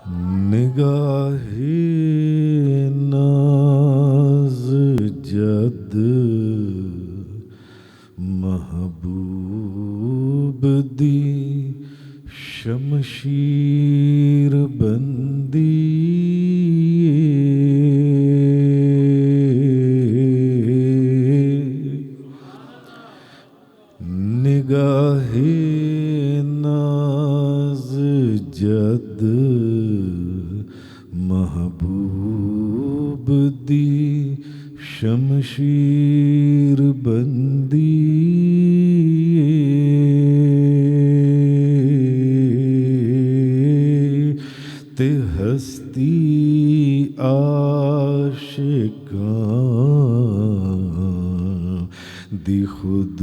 निगाहे नाज जद महबूब दी शमशीर बंदी निगाहे नाज जद महबूब दी शमशीर बंदी ते हस्ती आशिकां दी खुद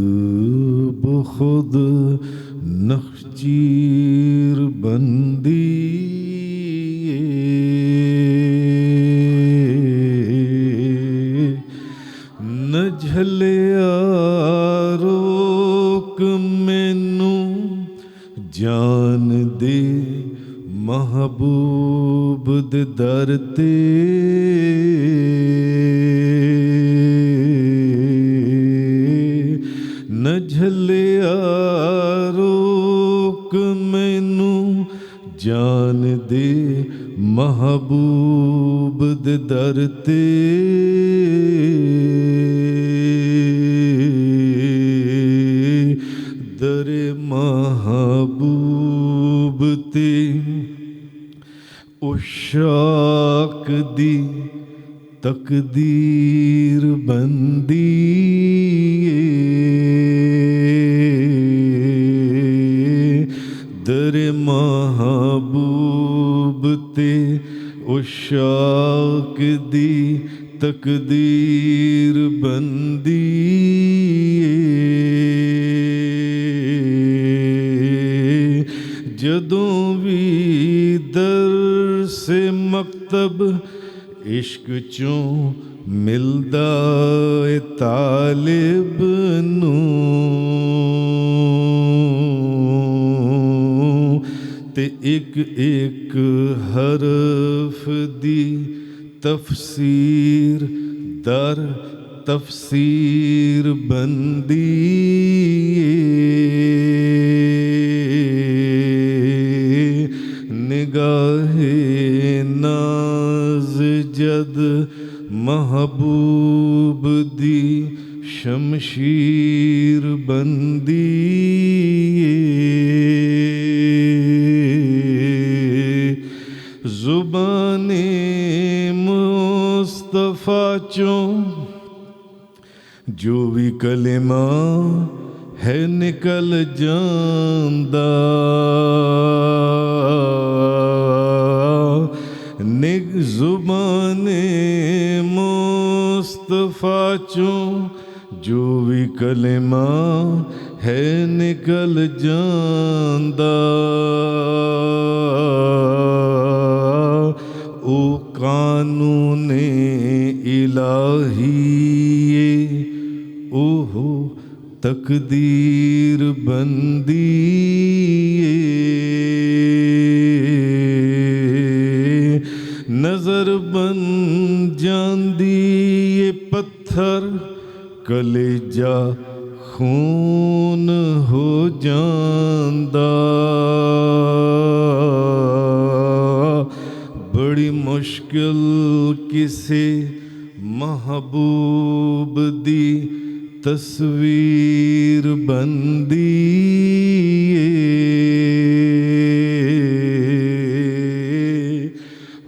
बखुद नखचीर बंदी न झलिया रोक मैनू जान दे महबूब दे दर ते न झलिया रोक मैनू जान दे महबूब दे दर ते दरे महबूब ते उशाक दी तकदीर बंदी दरे महबूब ते उशाक दी तकदीर बंदी जदों भी दर से मकतब इश्क चों मिलदा ए तालिब नूं ते एक एक हरफ दी तफसीर दर तफसीर बंदी निगाहे नाज जद महबूब दी शमशीर बंदी ज़ुबाने मुस्तफ़ा चों जो भी कलिमा है निकल जांदा ज़ुबाने मुस्तफ़ा चों जो भी कलिमा है निकल जांदा ओ कानूने इलाही ओहो तकदीर बंदी नजर बन जांदी ये पत्थर कलेजा खून हो जांदा बड़ी मुश्किल किसे महबूब दी तस्वीर बंदी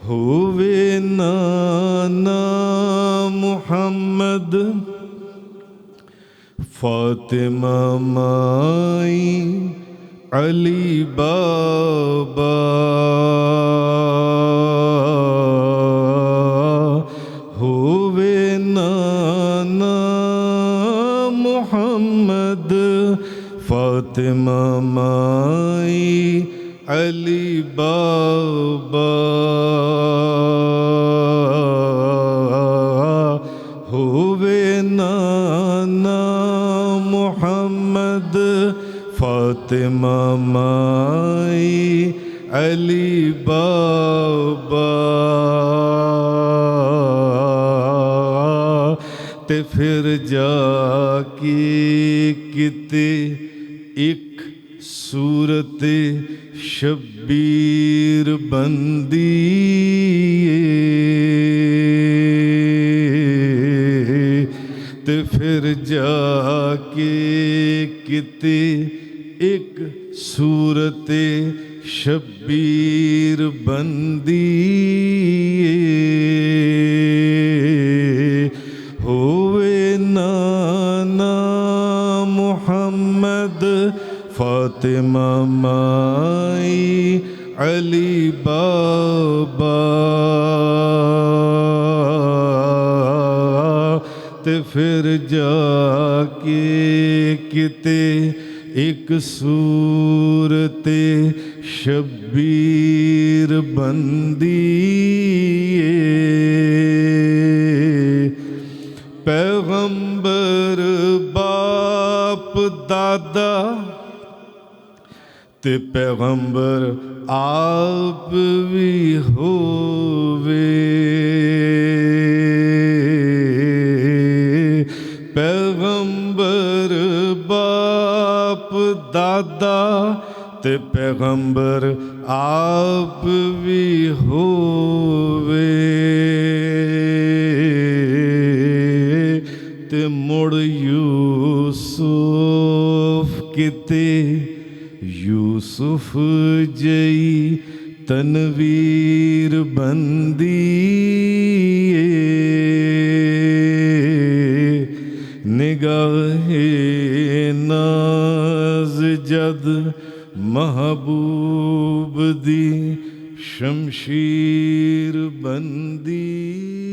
होवे नाना मुहम्मद फातिमा माई अली बाबा होवे नाना मुहम्मद फातिमा माई अली बाबा होवे नाना मुहम्मद फातिमा माई अली बा बाबा ते फिर जाके किते एक सूरत शब्बीर बंदी ते फिर जाके किते एक सूरत शब्बीर बंदी होवे नाना मुहम्मद फातिमा माई अली बाबा ते फिर जाके किते एक सूरत शब्बीर बंदी पैगंबर बाप दादा ते पैगंबर आप भी होवे पैगंबर बाप दादा ते पैगंबर आप भी होवे ते मुड़ यूसुफ किते यूसुफ जई तनवीर बंदी निगाहे नाज जद महबूब दी शमशीर बंदी।